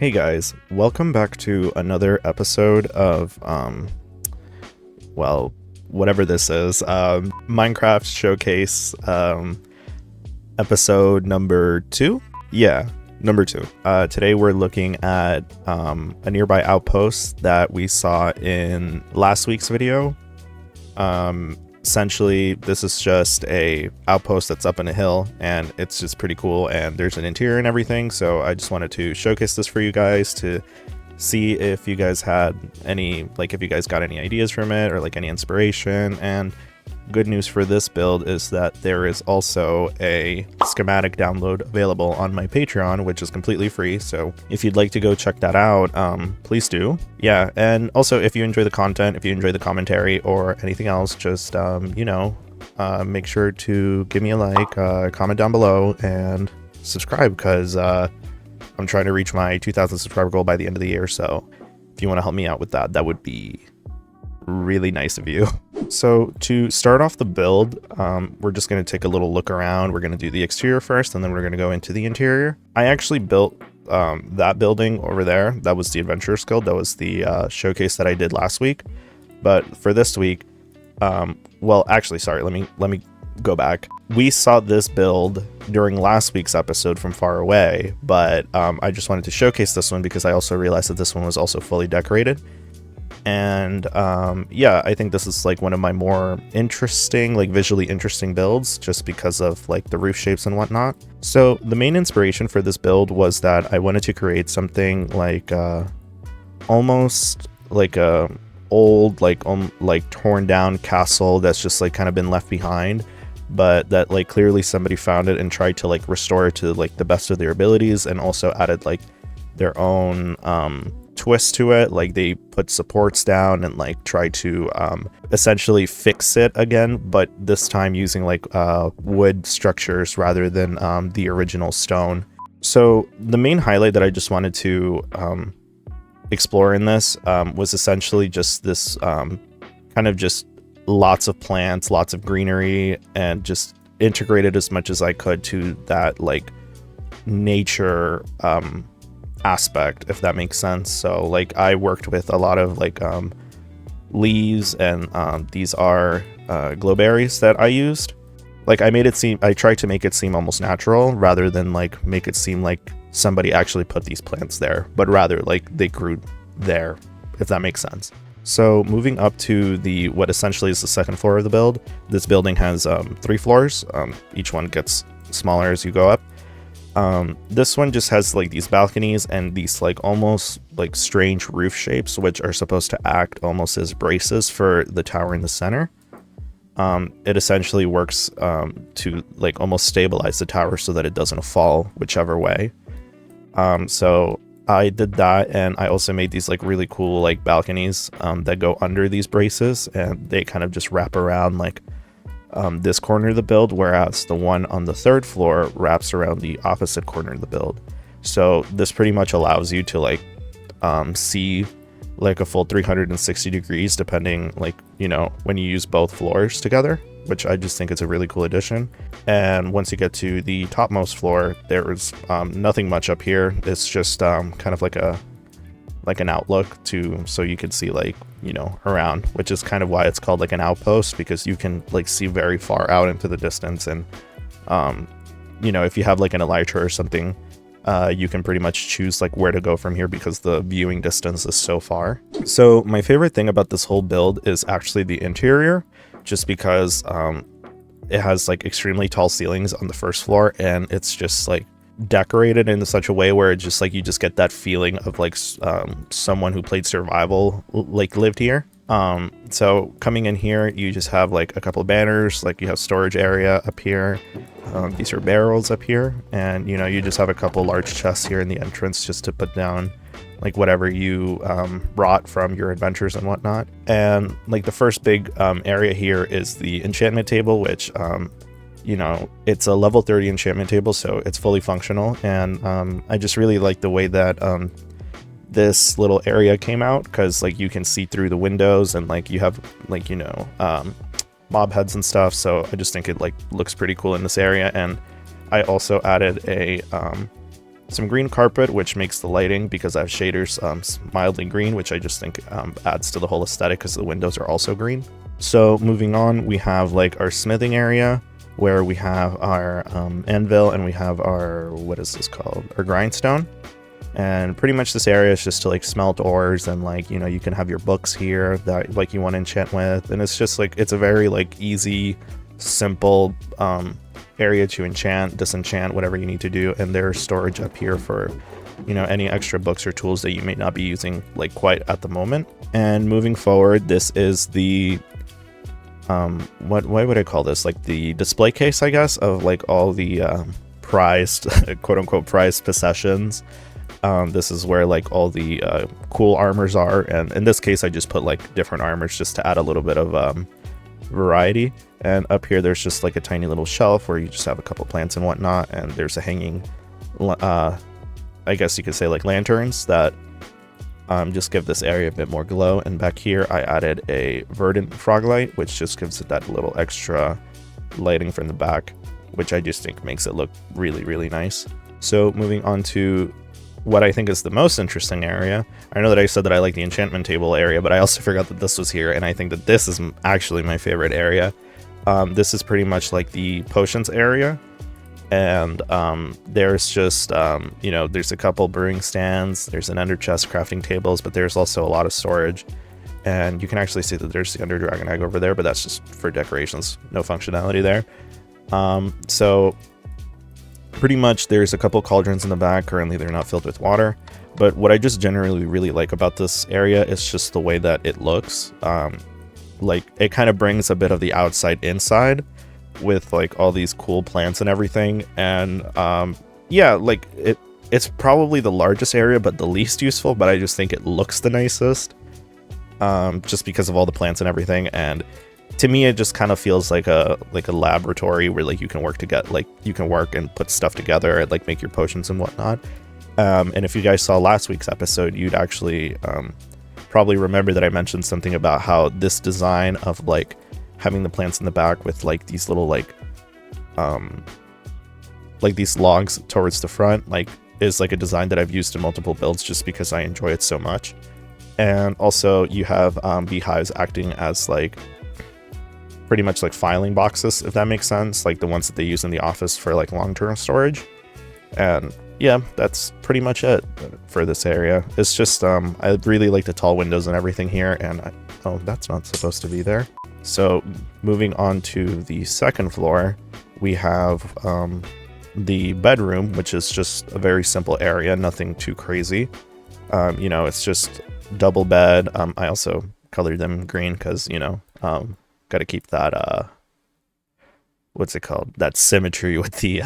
Hey guys, welcome back to another episode of, well, whatever this is, Minecraft Showcase, episode number 2? Yeah, number 2. Today we're looking at, a nearby outpost that we saw in last week's video. Essentially, this is just a outpost that's up in a hill, and it's just pretty cool, and there's an interior and everything, so I just wanted to showcase this for you guys to see if you guys had any, if you guys got any ideas from it, or any inspiration. And good news for this build is that there is also a schematic download available on my Patreon, which is completely free, so if you'd like to go check that out, please do. Yeah, and also if you enjoy the content, if you enjoy the commentary or anything else, just make sure to give me a like, comment down below, and subscribe, because I'm trying to reach my 2,000 subscriber goal by the end of the year, so if you want to help me out with that, that would be really nice of you. So to start off the build, we're just going to take a little look around. We're going to do the exterior first, and then we're going to go into the interior. I actually built that building over there. That was the Adventurers Guild. That was the showcase that I did last week. But for this week, well, actually, sorry, let me go back. We saw this build during last week's episode from far away, but I just wanted to showcase this one because I also realized that this one was also fully decorated. And yeah, I think this is one of my more interesting, visually interesting builds, just because of the roof shapes and whatnot. So the main inspiration for this build was that I wanted to create something almost like a old torn down castle that's just kind of been left behind, but that clearly somebody found it and tried to restore it to the best of their abilities, and also added their own twist to it. They put supports down and try to essentially fix it again, but this time using wood structures rather than the original stone. So the main highlight that I just wanted to explore in this was essentially just this kind of just lots of plants, lots of greenery, and just integrated as much as I could to that nature aspect, if that makes sense. So I worked with a lot of leaves, and these are glowberries that I used. I tried to make it seem almost natural rather than make it seem like somebody actually put these plants there, but rather they grew there, if that makes sense. So moving up to what essentially is the second floor of the build. This building has 3 floors. Each one gets smaller as you go up. This one just has these balconies and these almost strange roof shapes, which are supposed to act almost as braces for the tower in the center. It essentially works to almost stabilize the tower so that it doesn't fall whichever way. So I did that, and I also made these really cool balconies that go under these braces, and they kind of just wrap around this corner of the build, whereas the one on the 3rd floor wraps around the opposite corner of the build. So this pretty much allows you to see a full 360 degrees, depending when you use both floors together, which I just think is a really cool addition. And once you get to the topmost floor, there's nothing much up here. It's just kind of an outlook so you can see around, which is kind of why it's called an outpost, because you can see very far out into the distance. And if you have an elytra or something, you can pretty much choose where to go from here, because the viewing distance is so far. So my favorite thing about this whole build is actually the interior, just because it has extremely tall ceilings on the 1st floor, and it's just decorated in such a way where it just you just get that feeling of someone who played survival lived here. So coming in here, you just have a couple of banners, you have storage area up here. These are barrels up here, and you just have a couple large chests here in the entrance just to put down whatever you brought from your adventures and whatnot. And the first big area here is the enchantment table, which it's a level 30 enchantment table, so it's fully functional. And I just really like the way that this little area came out, because you can see through the windows, and you have mob heads and stuff. So I just think it looks pretty cool in this area. And I also added a some green carpet, which makes the lighting, because I have shaders mildly green, which I just think adds to the whole aesthetic because the windows are also green. So moving on, we have like our smithing area where we have our anvil and we have our, what is this called? Our grindstone. And pretty much this area is just to like smelt ores, and like, you know, you can have your books here that like you want to enchant with. And it's just like, it's a very like easy, simple area to enchant, disenchant, whatever you need to do. And there's storage up here for, you know, any extra books or tools that you may not be using like quite at the moment. And moving forward, this is the what would I call this, like the display case, I guess, of like all the prized quote unquote prized possessions. This is where like all the cool armors are, and in this case I just put like different armors just to add a little bit of variety. And up here there's just like a tiny little shelf where you just have a couple plants and whatnot, and there's a hanging I guess you could say like lanterns that just give this area a bit more glow. And back here I added a verdant frog light, which just gives it that little extra lighting from the back, which I just think makes it look really, really nice. So moving on to what I think is the most interesting area. I know that I said that I like the enchantment table area, but I also forgot that this was here, and I think that this is actually my favorite area. This is pretty much like the potions area, and there's just, you know, there's a couple brewing stands, there's an ender chest, crafting tables, but there's also a lot of storage. And you can actually see that there's the Ender Dragon Egg over there, but that's just for decorations, no functionality there. So pretty much there's a couple cauldrons in the back. Currently they're not filled with water, but what I just generally really like about this area is just the way that it looks. Like it kind of brings a bit of the outside inside with like all these cool plants and everything. And yeah, like it's probably the largest area but the least useful, but I just think it looks the nicest, just because of all the plants and everything. And to me, it just kind of feels like a laboratory where like you can work together, like you can work and put stuff together and like make your potions and whatnot. And if you guys saw last week's episode, you'd actually probably remember that I mentioned something about how this design of like having the plants in the back with like these little like these logs towards the front, like is like a design that I've used in multiple builds just because I enjoy it so much. And also you have beehives acting as like pretty much like filing boxes, if that makes sense, like the ones that they use in the office for like long-term storage. And yeah, that's pretty much it for this area. It's just I really like the tall windows and everything here. And oh, that's not supposed to be there. So moving on to the second floor, we have the bedroom, which is just a very simple area, nothing too crazy. You know, it's just double bed. I also colored them green because, you know, got to keep that what's it called, that symmetry with the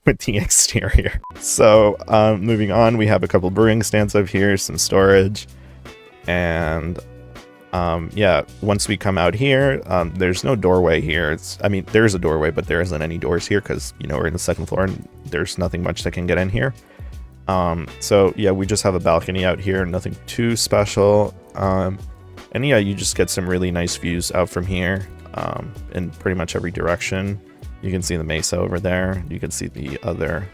with the exterior. So moving on, we have a couple brewing stands up here, some storage, and yeah, once we come out here, there's no doorway here. I mean there's a doorway, but there isn't any doors here because, you know, we're in the second floor and there's nothing much that can get in here. So yeah, we just have a balcony out here, nothing too special. And yeah, you just get some really nice views out from here, in pretty much every direction. You can see the mesa over there. You can see the other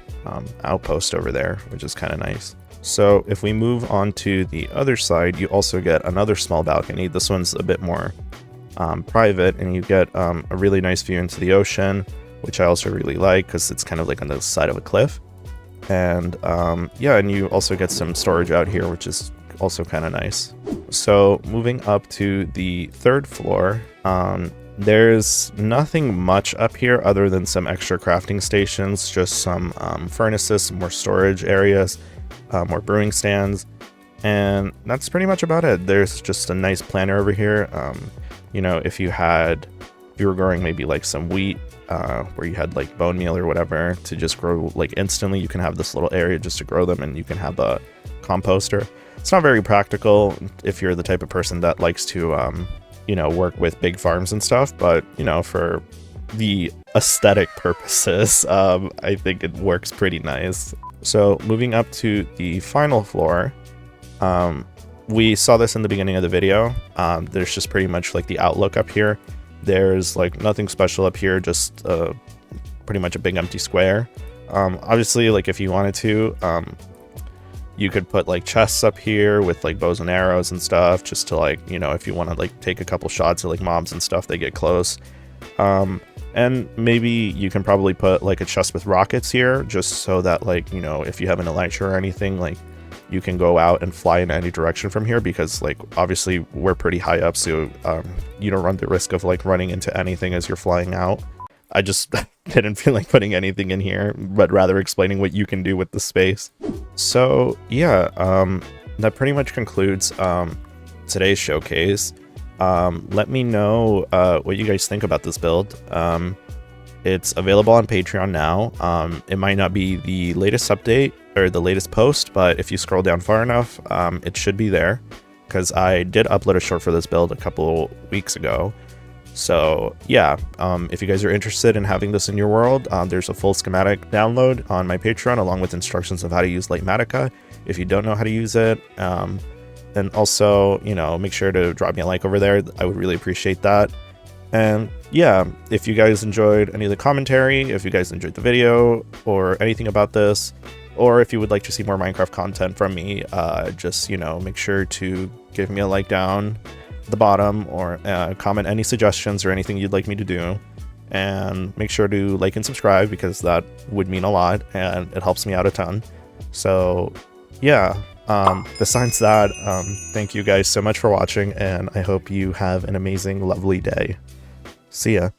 outpost over there, which is kind of nice. So if we move on to the other side, you also get another small balcony. This one's a bit more private, and you get a really nice view into the ocean, which I also really like because it's kind of like on the side of a cliff. And yeah, and you also get some storage out here, which is also kind of nice. So moving up to the third floor, there's nothing much up here other than some extra crafting stations, just some furnaces, some more storage areas, more brewing stands, and that's pretty much about it. There's just a nice planter over here. You know, if you were growing maybe like some wheat, where you had like bone meal or whatever to just grow like instantly, you can have this little area just to grow them, and you can have a composter. It's not very practical if you're the type of person that likes to you know, work with big farms and stuff, but you know, for the aesthetic purposes, I think it works pretty nice. So moving up to the final floor, we saw this in the beginning of the video. There's just pretty much like the outlook up here. There's like nothing special up here, just pretty much a big empty square. Obviously, like if you wanted to, you could put like chests up here with like bows and arrows and stuff, just to like, you know, if you want to like take a couple shots at like mobs and stuff, they get close. And maybe you can probably put like a chest with rockets here, just so that like, you know, if you have an elytra or anything, like you can go out and fly in any direction from here, because like obviously we're pretty high up, so you don't run the risk of like running into anything as you're flying out. I just didn't feel like putting anything in here, but rather explaining what you can do with the space. So yeah, that pretty much concludes today's showcase. Let me know what you guys think about this build. It's available on Patreon now. It might not be the latest update or the latest post, but if you scroll down far enough, it should be there, because I did upload a short for this build a couple weeks ago. So yeah, if you guys are interested in having this in your world, there's a full schematic download on my Patreon, along with instructions of how to use Lightmatica if you don't know how to use it. And also, you know, make sure to drop me a like over there. I would really appreciate that. And yeah, if you guys enjoyed any of the commentary, if you guys enjoyed the video or anything about this, or if you would like to see more Minecraft content from me, just, you know, make sure to give me a like down the bottom, or comment any suggestions or anything you'd like me to do. And make sure to like and subscribe, because that would mean a lot and it helps me out a ton. So yeah, besides that, thank you guys so much for watching, and I hope you have an amazing, lovely day. See ya.